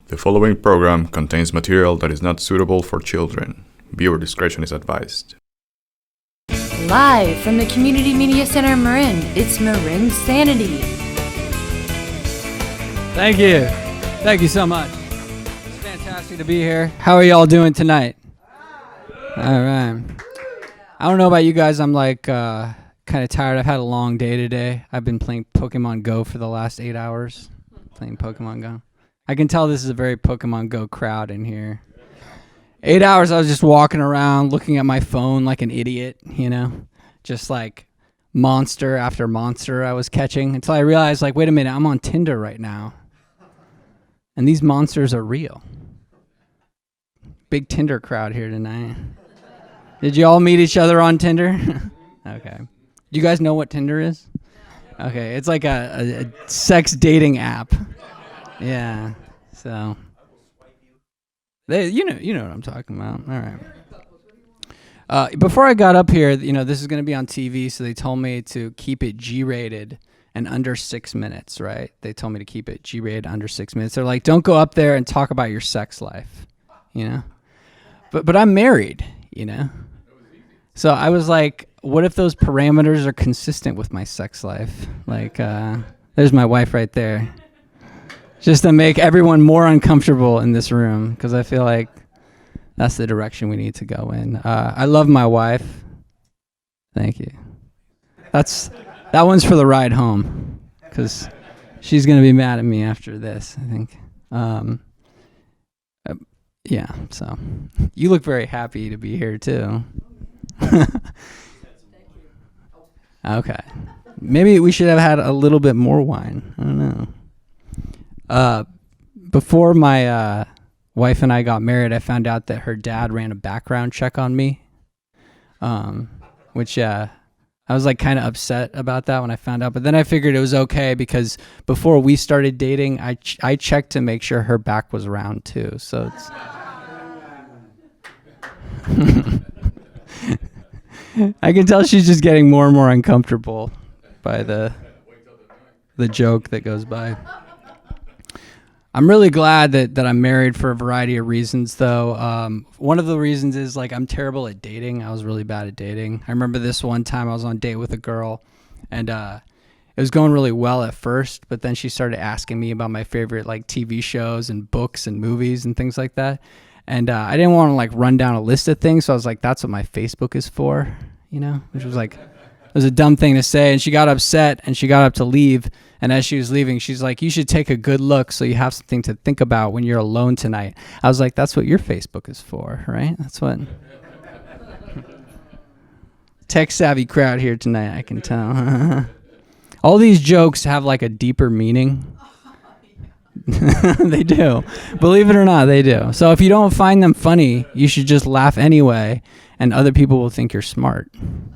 The following program contains material that is not suitable for children. Viewer discretion is advised. Live from the Community Media Center Marin, it's marINSANITY. Thank you. Thank you so much. It's fantastic to be here. How are y'all doing tonight? All right. I don't know about you guys. I'm like kind of tired. I've had a long day today. I've been playing Pokemon Go for the last 8 hours. Playing Pokemon Go. I can tell this is a very Pokemon Go crowd in here. 8 hours I was just walking around looking at my phone like an idiot, you know? Just like monster after monster I was catching until I realized, like, wait a minute, I'm on Tinder right now. And these monsters are real. Big Tinder crowd here tonight. Did you all meet each other on Tinder? Okay. Do you guys know what Tinder is? Okay, it's like a sex dating app. Yeah, so you know what I'm talking about. All right. Before I got up here, you know, this is going to be on TV, so they told me to keep it G-rated and under 6 minutes, right? They told me to keep it G-rated under 6 minutes. They're like, don't go up there and talk about your sex life, you know? But I'm married, you know? So I was like, what if those parameters are consistent with my sex life? Like, there's my wife right there. Just to make everyone more uncomfortable in this room, because I feel like that's the direction we need to go in. I love my wife. Thank you. That one's for the ride home, because she's going to be mad at me after this, I think. Yeah, so you look very happy to be here, too. Okay. Maybe we should have had a little bit more wine. I don't know. Before my wife and I got married, I found out that her dad ran a background check on me, which I was like kind of upset about that when I found out. But then I figured it was okay because before we started dating, I checked to make sure her back was round too. So it's I can tell she's just getting more and more uncomfortable by the joke that goes by. I'm really glad that I'm married for a variety of reasons, though. One of the reasons is, like, I'm terrible at dating. I was really bad at dating. I remember this one time I was on a date with a girl, and it was going really well at first, but then she started asking me about my favorite, like, TV shows and books and movies and things like that. And I didn't want to, like, run down a list of things, so I was like, that's what my Facebook is for, you know? Which was, like, it was a dumb thing to say, and she got upset, and she got up to leave. And as she was leaving, she's like, you should take a good look so you have something to think about when you're alone tonight. I was like, that's what your Facebook is for, right? That's what... Tech-savvy crowd here tonight, I can tell. All these jokes have like a deeper meaning. They do. Believe it or not, they do. So if you don't find them funny, you should just laugh anyway, and other people will think you're smart.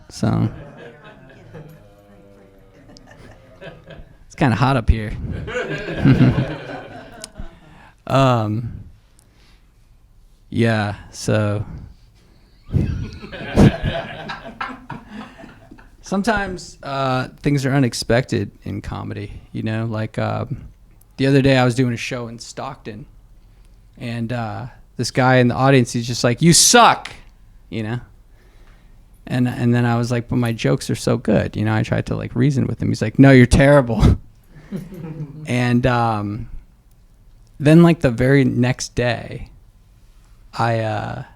So... It's kind of hot up here. Yeah, so sometimes things are unexpected in comedy, you know, like the other day I was doing a show in Stockton, and this guy in the audience, he's just like, you suck, you know? And then I was like, but my jokes are so good. You know, I tried to like reason with him. He's like, no, you're terrible. And then like the very next day, I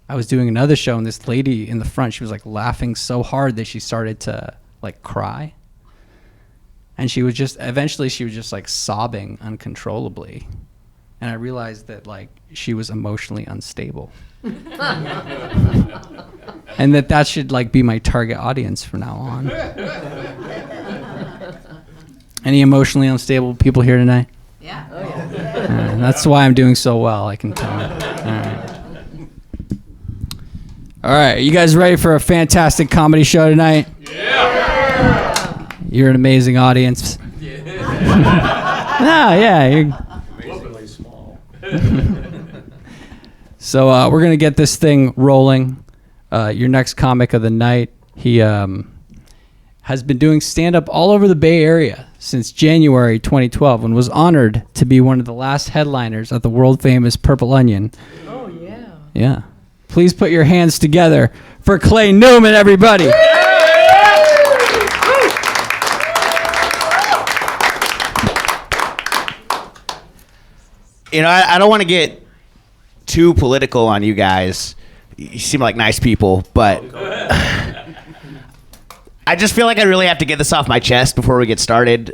was doing another show, and this lady in the front, she was like laughing so hard that she started to like cry. And eventually she was just like sobbing uncontrollably. And I realized that like she was emotionally unstable. And that should like be my target audience from now on. Any emotionally unstable people here tonight? Yeah. Oh, yeah. That's why I'm doing so well, I can tell. All right. You guys ready for a fantastic comedy show tonight? Yeah. You're an amazing audience. Yeah. You're amazingly small. So we're going to get this thing rolling. Your next comic of the night, he has been doing stand-up all over the Bay Area. since January 2012 and was honored to be one of the last headliners at the world-famous Purple Onion. Oh, yeah. Yeah. Please put your hands together for Clay Newman, everybody. You know, I don't want to get too political on you guys. You seem like nice people, but I just feel like I really have to get this off my chest before we get started.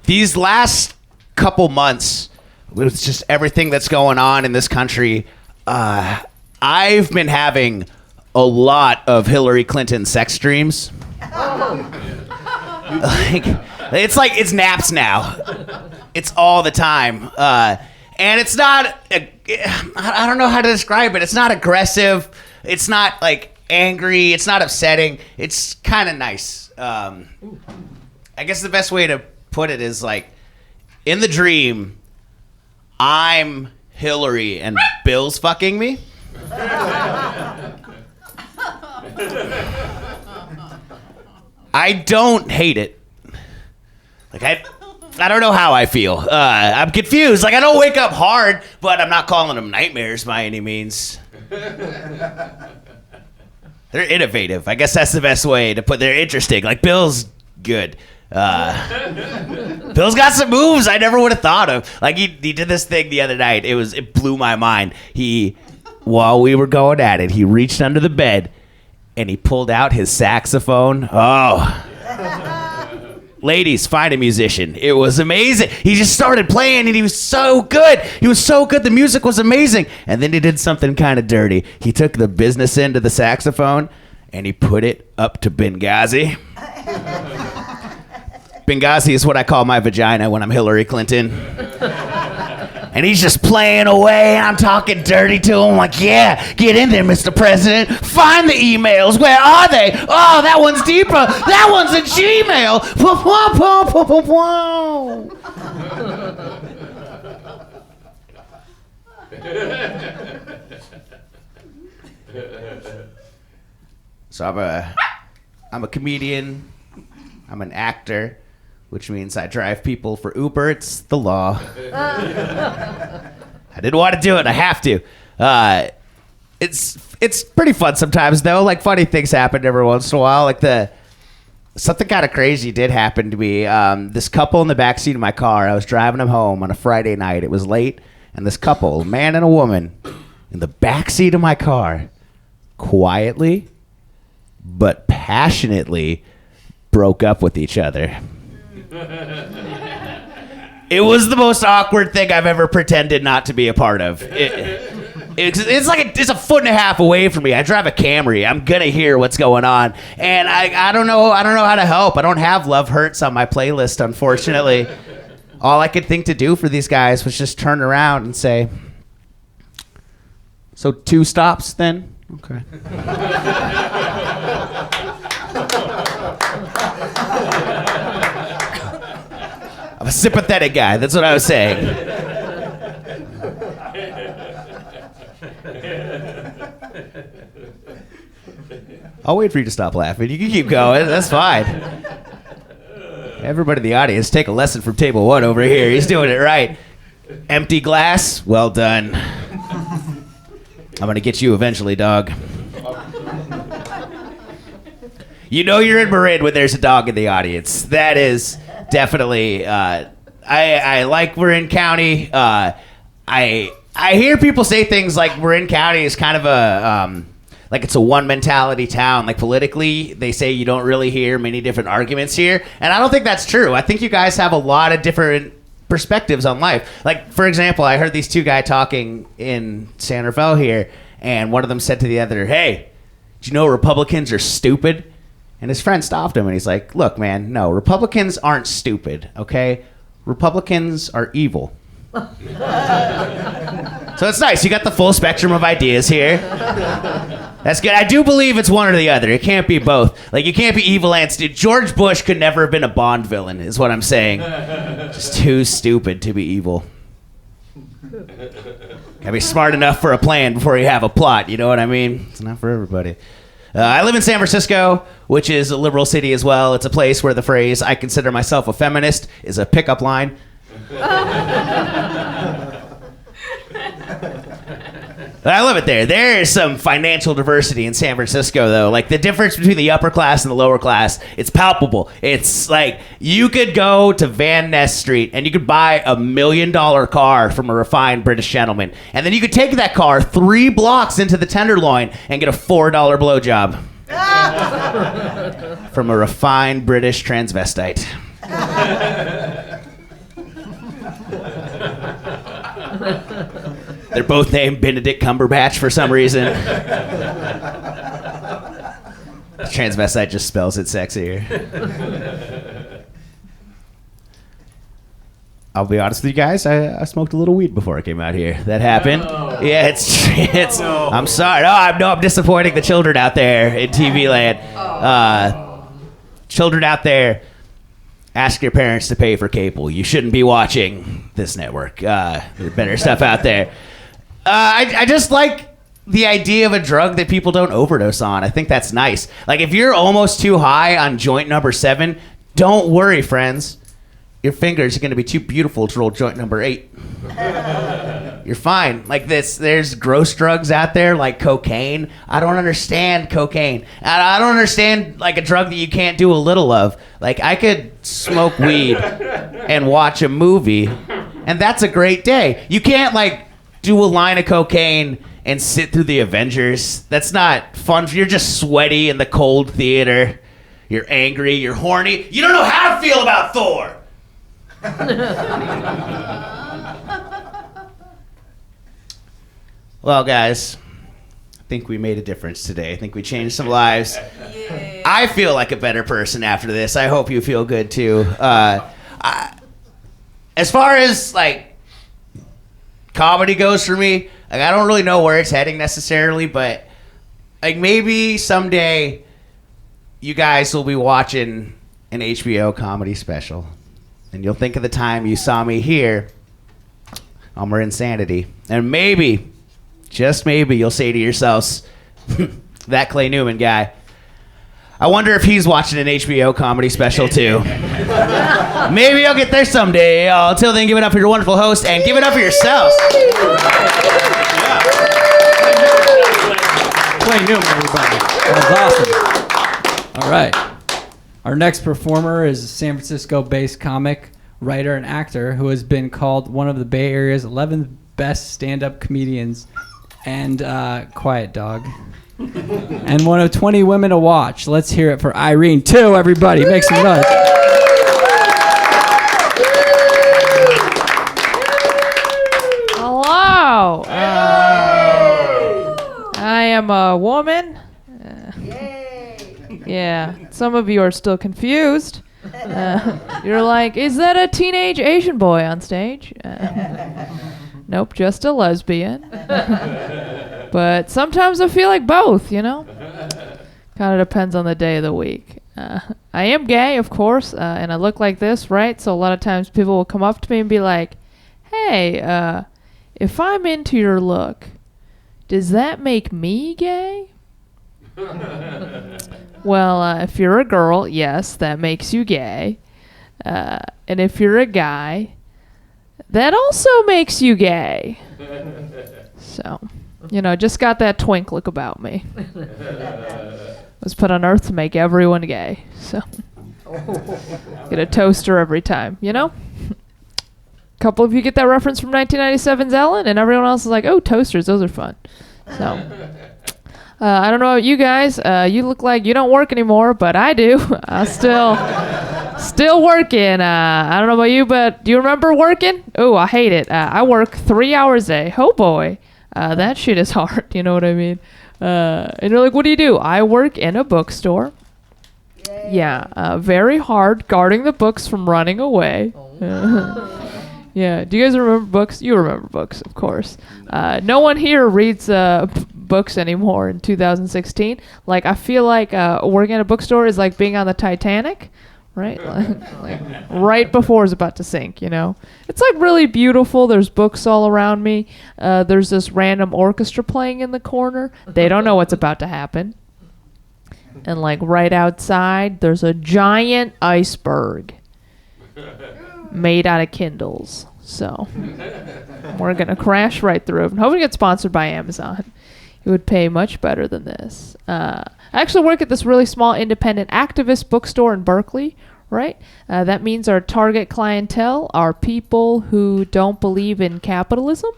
These last couple months, with just everything that's going on in this country, I've been having a lot of Hillary Clinton sex dreams. It's naps now. It's all the time. And it's not, I don't know how to describe it. It's not aggressive. It's not like angry. It's not upsetting. It's kind of nice. I guess the best way to put it is like, in the dream, I'm Hillary and Bill's fucking me. I don't hate it. Like I don't know how I feel. I'm confused. Like I don't wake up hard, but I'm not calling them nightmares by any means. They're innovative. I guess that's the best way to put. They're interesting. Like Bill's good. Bill's got some moves I never would have thought of. Like he did this thing the other night. It blew my mind. While we were going at it, he reached under the bed and he pulled out his saxophone. Oh. Ladies, find a musician. It was amazing. He just started playing and he was so good. He was so good. The music was amazing. And then he did something kind of dirty. He took the business end of the saxophone and he put it up to Benghazi. Benghazi is what I call my vagina when I'm Hillary Clinton. And he's just playing away, and I'm talking dirty to him, like, yeah, get in there, Mr. President. Find the emails. Where are they? Oh, that one's deeper. That one's in Gmail. So I'm a comedian. I'm an actor, which means I drive people for Uber. It's the law. I didn't want to do it. I have to. It's pretty fun sometimes, though. Like, funny things happen every once in a while. Like, something kind of crazy did happen to me. This couple in the backseat of my car, I was driving them home on a Friday night. It was late, and this couple, a man and a woman, in the backseat of my car, quietly but passionately broke up with each other. It was the most awkward thing I've ever pretended not to be a part of. It's like it's a foot and a half away from me. I drive a Camry. I'm gonna hear what's going on, and I don't know how to help. I don't have Love Hurts on my playlist, unfortunately. All I could think to do for these guys was just turn around and say, "So 2 stops then?" Okay. I'm a sympathetic guy. That's what I was saying. I'll wait for you to stop laughing. You can keep going. That's fine. Everybody in the audience, take a lesson from table 1 over here. He's doing it right. Empty glass. Well done. I'm going to get you eventually, dog. You know you're in Marin when there's a dog in the audience. That is definitely... I like Marin County. I hear people say things like Marin County is kind of a... like it's a one mentality town. Like politically, they say you don't really hear many different arguments here. And I don't think that's true. I think you guys have a lot of different perspectives on life. Like, for example, I heard these 2 guys talking in San Rafael here, and one of them said to the other, "Hey, do you know Republicans are stupid?" And his friend stopped him, and he's like, "Look, man, no, Republicans aren't stupid, okay? Republicans are evil." So it's nice. You got the full spectrum of ideas here. That's good. I do believe it's one or the other. It can't be both. Like, you can't be evil and stupid. George Bush could never have been a Bond villain, is what I'm saying. Just too stupid to be evil. Gotta be smart enough for a plan before you have a plot. You know what I mean? It's not for everybody. I live in San Francisco, which is a liberal city as well. It's a place where the phrase, I consider myself a feminist, is a pickup line. I love it there. There is some financial diversity in San Francisco, though. Like, the difference between the upper class and the lower class, it's palpable. It's like you could go to Van Ness Street and you could buy $1 million car from a refined British gentleman. And then you could take that car 3 blocks into the Tenderloin and get a $4 blowjob from a refined British transvestite. They're both named Benedict Cumberbatch for some reason. Transvestite just spells it sexier. I'll be honest with you guys, I smoked a little weed before I came out here. That happened. No. Yeah, it's. No. I'm sorry. I'm disappointing the children out there in TV land. Children out there, ask your parents to pay for cable. You shouldn't be watching this network. There's better stuff out there. I just like the idea of a drug that people don't overdose on. I think that's nice. Like, if you're almost too high on joint number 7, don't worry, friends. Your fingers are going to be too beautiful to roll joint number 8. You're fine. Like this, there's gross drugs out there like cocaine. I don't understand cocaine. I don't understand like a drug that you can't do a little of. Like, I could smoke weed and watch a movie, and that's a great day. You can't like do a line of cocaine and sit through the Avengers. That's not fun. You're just sweaty in the cold theater. You're angry. You're horny. You don't know how to feel about Thor. Well, guys, I think we made a difference today. I think we changed some lives. Yay. I feel like a better person after this. I hope you feel good too. As far as like comedy goes for me, like, I don't really know where it's heading necessarily, but like maybe someday you guys will be watching an HBO comedy special. And you'll think of the time you saw me here on marINSANITY. And maybe, just maybe, you'll say to yourselves, that Clay Newman guy, I wonder if he's watching an HBO comedy special too. Maybe I'll get there someday. Until then, give it up for your wonderful host and give it up for yourselves. Clay Newman, everybody. That was awesome. All right. Our next performer is a San Francisco-based comic, writer, and actor who has been called one of the Bay Area's 11 best stand-up comedians and quiet dog. And one of 20 women to watch. Let's hear it for Irene, too, everybody. Make some noise. Hello. I am a woman. Yeah, some of you are still confused. You're like, is that a teenage Asian boy on stage? Nope, just a lesbian. But sometimes I feel like both, you know? Kind of depends on the day of the week. I am gay, of course, and I look like this, right? So a lot of times people will come up to me and be like, hey, if I'm into your look, does that make me gay? Well, if you're a girl, yes, that makes you gay. And if you're a guy, that also makes you gay. So, you know, just got that twink look about me. Was put on earth to make everyone gay. So, get a toaster every time, you know? A couple of you get that reference from 1997's Ellen, and everyone else is like, oh, toasters, those are fun. So... I don't know about you guys. You look like you don't work anymore, but I do. I'm still working. I don't know about you, but do you remember working? Oh, I hate it. I work 3 hours a day. Oh, boy. That shit is hard. You know what I mean? And you're like, what do you do? I work in a bookstore. Yay. Yeah. Very hard guarding the books from running away. Yeah. Do you guys remember books? You remember books, of course. No one here reads books anymore in 2016. Like, I feel like working at a bookstore is like being on the Titanic, right? like right before it's about to sink, you know? It's like really beautiful. There's books all around me. There's this random orchestra playing in the corner. They don't know what's about to happen. And like right outside, there's a giant iceberg made out of Kindles. So we're going to crash right through it. I'm hoping to get sponsored by Amazon. It would pay much better than this. I actually work at this really small independent activist bookstore in Berkeley, right? That means our target clientele are people who don't believe in capitalism.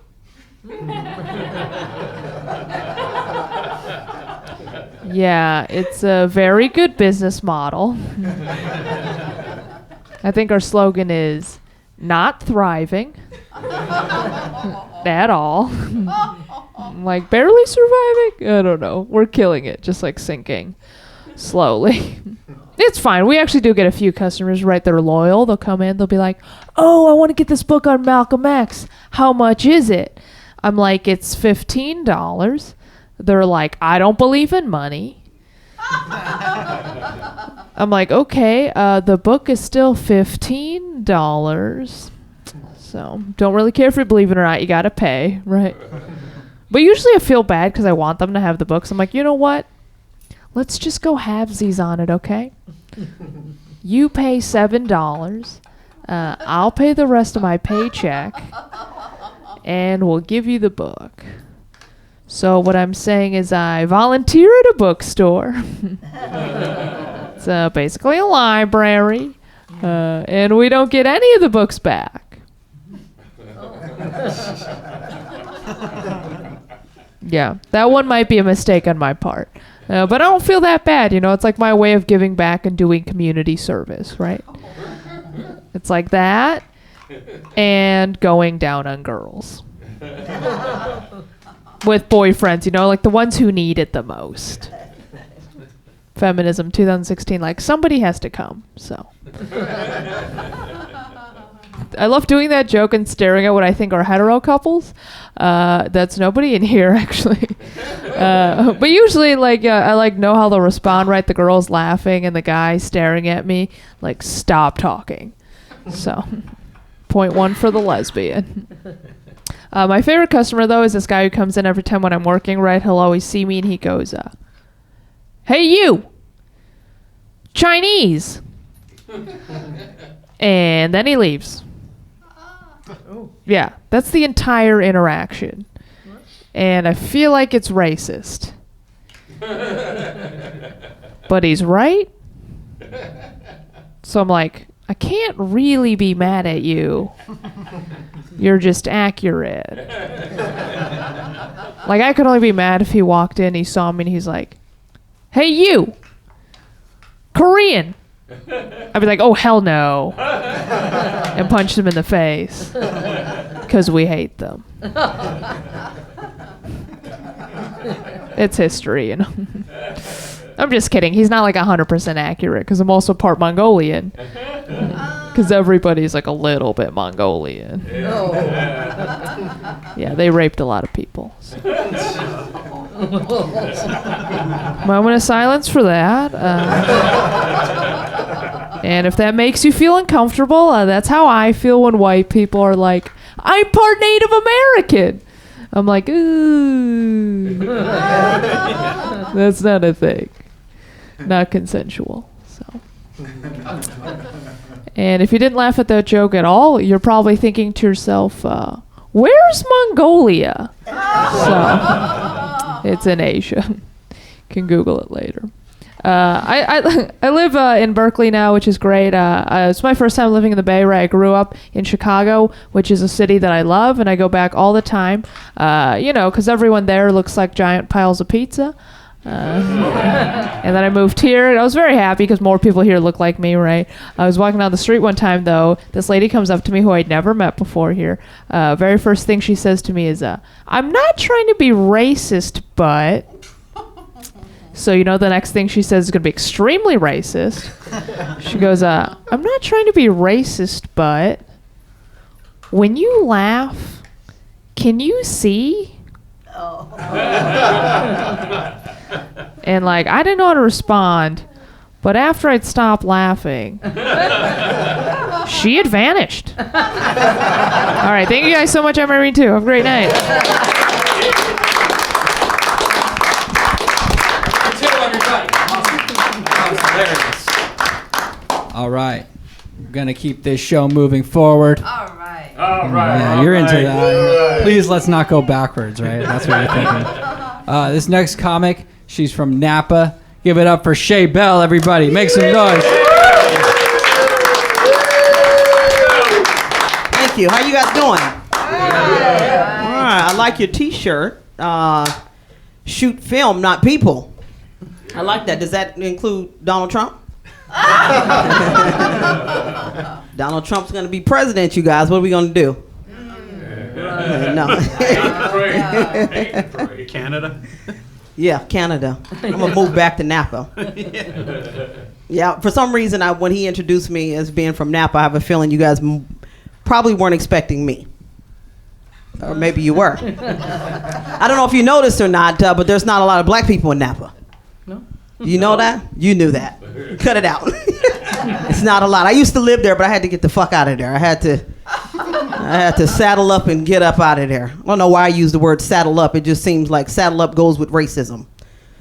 Yeah, it's a very good business model. I think our slogan is not thriving at all. Like barely surviving? I don't know. We're killing it, just like sinking slowly. It's fine. We actually do get a few customers, right, that are loyal. They'll come in, they'll be like, oh, I want to get this book on Malcolm X. How much is it? I'm like, it's $15. They're like, I don't believe in money. I'm like, okay, the book is still $15. So don't really care if you believe it or not. You got to pay, right? But usually I feel bad because I want them to have the books. I'm like, you know what? Let's just go halvesies on it, okay? You pay $7. I'll pay the rest of my paycheck. And we'll give you the book. So what I'm saying is I volunteer at a bookstore. It's basically a library. And we don't get any of the books back. Yeah, that one might be a mistake on my part. But I don't feel that bad, you know. It's like my way of giving back and doing community service, right? It's like that and going down on girls. With boyfriends, you know, like the ones who need it the most. Feminism 2016, like somebody has to come, so. I love doing that joke and staring at what I think are hetero couples. That's nobody in here, actually. But usually, like, I like know how they'll respond, right? The girl's laughing and the guy staring at me, like, stop talking. So, point one for the lesbian. My favorite customer, though, is this guy who comes in every time when I'm working, right? He'll always see me and he goes, hey, you! Chinese! And then he leaves. Yeah, that's the entire interaction. And I feel like it's racist. But he's right. So I'm like, I can't really be mad at you. You're just accurate. Like, I could only be mad if he walked in, he saw me, and he's like, hey, you! Korean! I'd be like, oh, hell no. And punch them in the face. Because we hate them. It's history, you know. I'm just kidding. He's not like 100% accurate because I'm also part Mongolian. Because everybody's like a little bit Mongolian. Yeah, they raped a lot of people. So. Moment of silence for that. And if that makes you feel uncomfortable, that's how I feel when white people are like, I'm part Native American. I'm like, ooh. That's not a thing. Not consensual. So. And if you didn't laugh at that joke at all, you're probably thinking to yourself, where's Mongolia? So, it's in Asia. You can Google it later. I live in Berkeley now, which is great. It's my first time living in the Bay, right? I grew up in Chicago, which is a city that I love, and I go back all the time, you know, because everyone there looks like giant piles of pizza. And then I moved here, and I was very happy because more people here look like me, right? I was walking down the street one time, though. This lady comes up to me who I'd never met before here. Very first thing she says to me is, I'm not trying to be racist, but... So, you know, the next thing she says is going to be extremely racist. She goes, I'm not trying to be racist, but when you laugh, can you see? Oh. And, like, I didn't know how to respond, but after I'd stopped laughing, she had vanished. All right, thank you guys so much. I'm Marin, too. Have a great night. Everybody. All right. We're going to keep this show moving forward. All right. Yeah, you're into that. Please, let's not go backwards, right? That's what you're thinking. This next comic, she's from Napa. Give it up for Shay Bell, everybody. Make some noise. Thank you. How you guys doing? All right. I like your T-shirt. Shoot film, not people. I like that. Does that include Donald Trump? Donald Trump's going to be president, you guys. What are we going to do? No. Canada? Yeah, Canada. I'm going to move back to Napa. Yeah, for some reason, when he introduced me as being from Napa, I have a feeling you guys probably weren't expecting me. Or maybe you were. I don't know if you noticed or not, but there's not a lot of black people in Napa. No. You know that? You knew that. Cut it out. It's not a lot. I used to live there, but I had to get the fuck out of there. I had to saddle up and get up out of there. I don't know why I use the word saddle up. It just seems like saddle up goes with racism.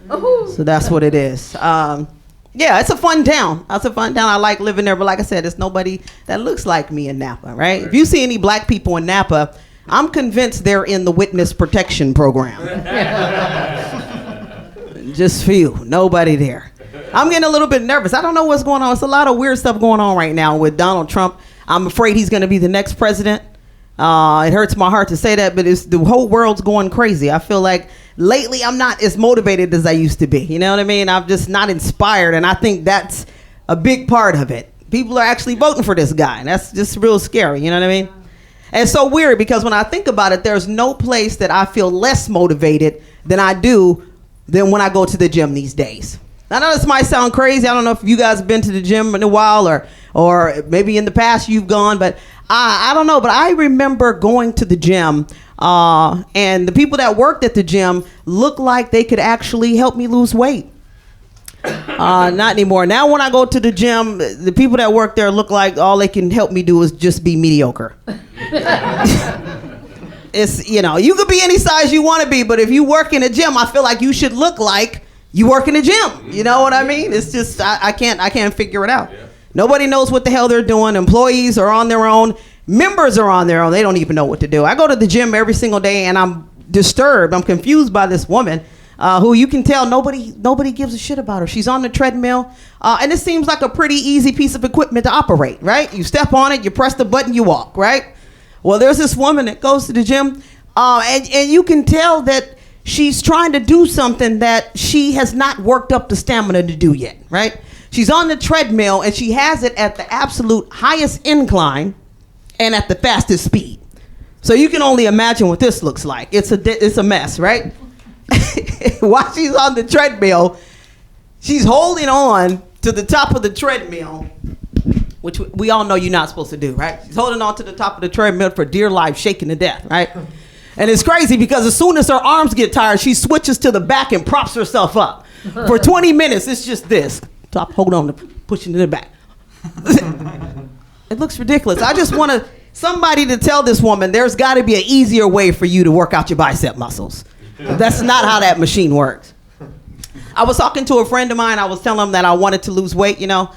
So that's what it is. Yeah, it's a fun town. It's a fun town. I like living there, but like I said, there's nobody that looks like me in Napa, right? If you see any black people in Napa, I'm convinced they're in the witness protection program. Just few. Nobody there. I'm getting a little bit nervous. I don't know what's going on. It's a lot of weird stuff going on right now with Donald Trump. I'm afraid he's going to be the next president. It hurts my heart to say that, but the whole world's going crazy. I feel like lately I'm not as motivated as I used to be. You know what I mean? I'm just not inspired, and I think that's a big part of it. People are actually voting for this guy, and that's just real scary. You know what I mean? And it's so weird because when I think about it, there's no place that I feel less motivated than I do than when I go to the gym these days. I know this might sound crazy. I don't know if you guys have been to the gym in a while or maybe in the past you've gone, but I don't know. But I remember going to the gym and the people that worked at the gym looked like they could actually help me lose weight. Not anymore. Now when I go to the gym, the people that work there look like all they can help me do is just be mediocre. It's, you know, you could be any size you want to be, but if you work in a gym, I feel like you should look like you work in a gym. You know what I mean? It's just, I can't figure it out. Yeah. Nobody knows what the hell they're doing. Employees are on their own. Members are on their own. They don't even know what to do. I go to the gym every single day and I'm disturbed. I'm confused by this woman who you can tell nobody gives a shit about her. She's on the treadmill. And it seems like a pretty easy piece of equipment to operate, right? You step on it, you press the button, you walk, right? Well, there's this woman that goes to the gym and you can tell that she's trying to do something that she has not worked up the stamina to do yet, right? She's on the treadmill and she has it at the absolute highest incline and at the fastest speed. So you can only imagine what this looks like. It's a mess, right? While she's on the treadmill, she's holding on to the top of the treadmill, which we all know you're not supposed to do, right? She's holding on to the top of the treadmill for dear life, shaking to death, right? And it's crazy because as soon as her arms get tired, she switches to the back and props herself up. For 20 minutes, it's just this. Top, hold on, pushing to the back. It looks ridiculous. I just want somebody to tell this woman there's got to be an easier way for you to work out your bicep muscles. That's not how that machine works. I was talking to a friend of mine. I was telling him that I wanted to lose weight, you know.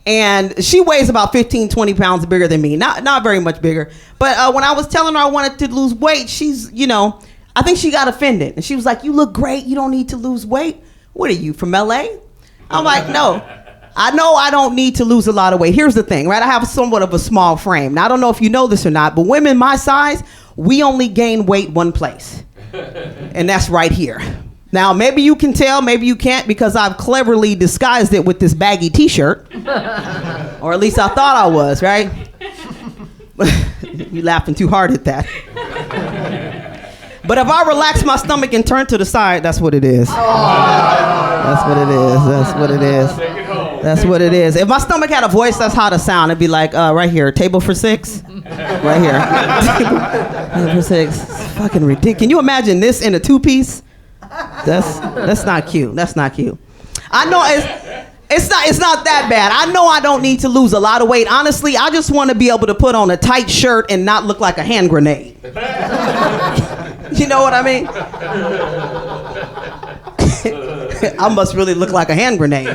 And she weighs about 15, 20 pounds bigger than me. Not very much bigger. But when I was telling her I wanted to lose weight, she's, you know, I think she got offended. And she was like, you look great. You don't need to lose weight. What are you, from LA? I'm like, no. I know I don't need to lose a lot of weight. Here's the thing, right? I have somewhat of a small frame. Now, I don't know if you know this or not, but women my size, we only gain weight one place. And that's right here. Now, maybe you can tell, maybe you can't, because I've cleverly disguised it with this baggy T-shirt. Or at least I thought I was, right? You laughing too hard at that. But if I relax my stomach and turn to the side, that's what it is. That's what it is. That's what it is. That's what it is. If my stomach had a voice, that's how to sound. It'd be like, right here, table for six. Right here. Table for six. It's fucking ridiculous. Can you imagine this in a two-piece? That's not cute. That's not cute. I know it's not that bad. I know I don't need to lose a lot of weight. Honestly, I just want to be able to put on a tight shirt and not look like a hand grenade. You know what I mean? I must really look like a hand grenade.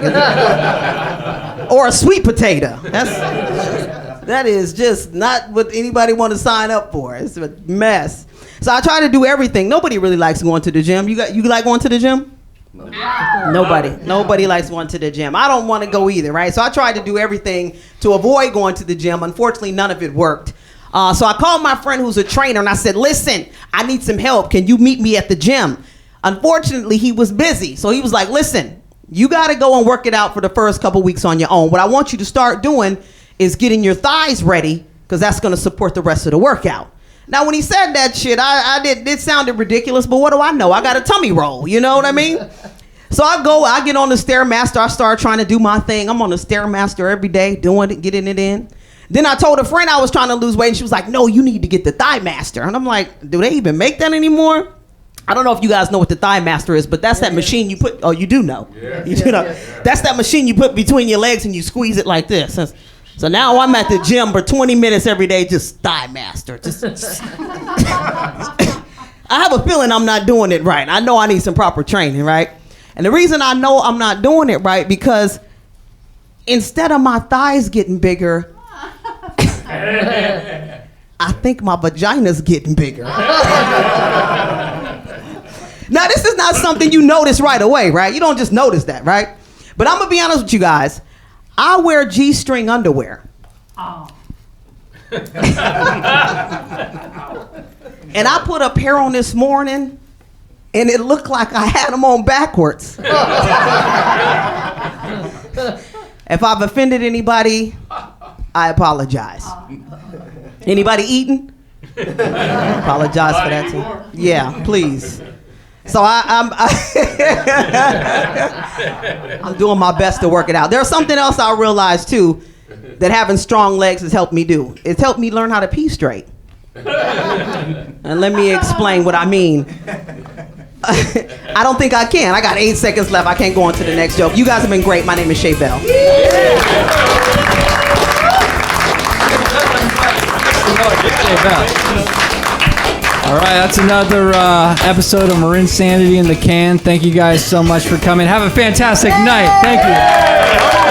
or a sweet potato. That is just not what anybody want to sign up for. It's a mess. So I try to do everything. Nobody really likes going to the gym. You like going to the gym? Nobody likes going to the gym. I don't want to go either, right? So I tried to do everything to avoid going to the gym. Unfortunately, none of it worked. So I called my friend who's a trainer and I said, listen, I need some help. Can you meet me at the gym? Unfortunately, he was busy. So he was like, listen, you got to go and work it out for the first couple weeks on your own. What I want you to start doing is getting your thighs ready, because that's going to support the rest of the workout. Now, when he said that shit, it sounded ridiculous, but what do I know? I got a tummy roll, you know what I mean? So I get on the Stairmaster, I start trying to do my thing. I'm on the Stairmaster every day, doing it, getting it in. Then I told a friend I was trying to lose weight, and she was like, no, you need to get the Thigh Master. And I'm like, do they even make that anymore? I don't know if you guys know what the Thigh Master is, but that's that machine you put, oh, you do know. Yeah. You do know. That's that machine you put between your legs and you squeeze it like this. So now I'm at the gym for 20 minutes every day, just Thigh Master. I have a feeling I'm not doing it right. I know I need some proper training, right? And the reason I know I'm not doing it right, because instead of my thighs getting bigger, I think my vagina's getting bigger. Now, this is not something you notice right away, right? You don't just notice that, right? But I'm going to be honest with you guys. I wear G-string underwear. Oh. And I put a pair on this morning, and it looked like I had them on backwards. If I've offended anybody, I apologize. Anybody eating? Apologize for that too. Yeah, please. So I'm doing my best to work it out. There's something else I realized too, that having strong legs has helped me do. It's helped me learn how to pee straight. And let me explain what I mean. I don't think I can. I got 8 seconds left. I can't go on to the next joke. You guys have been great. My name is Shay Bell. All right, that's another episode of MarINSANITY in the can. Thank you guys so much for coming. Have a fantastic night. Thank you.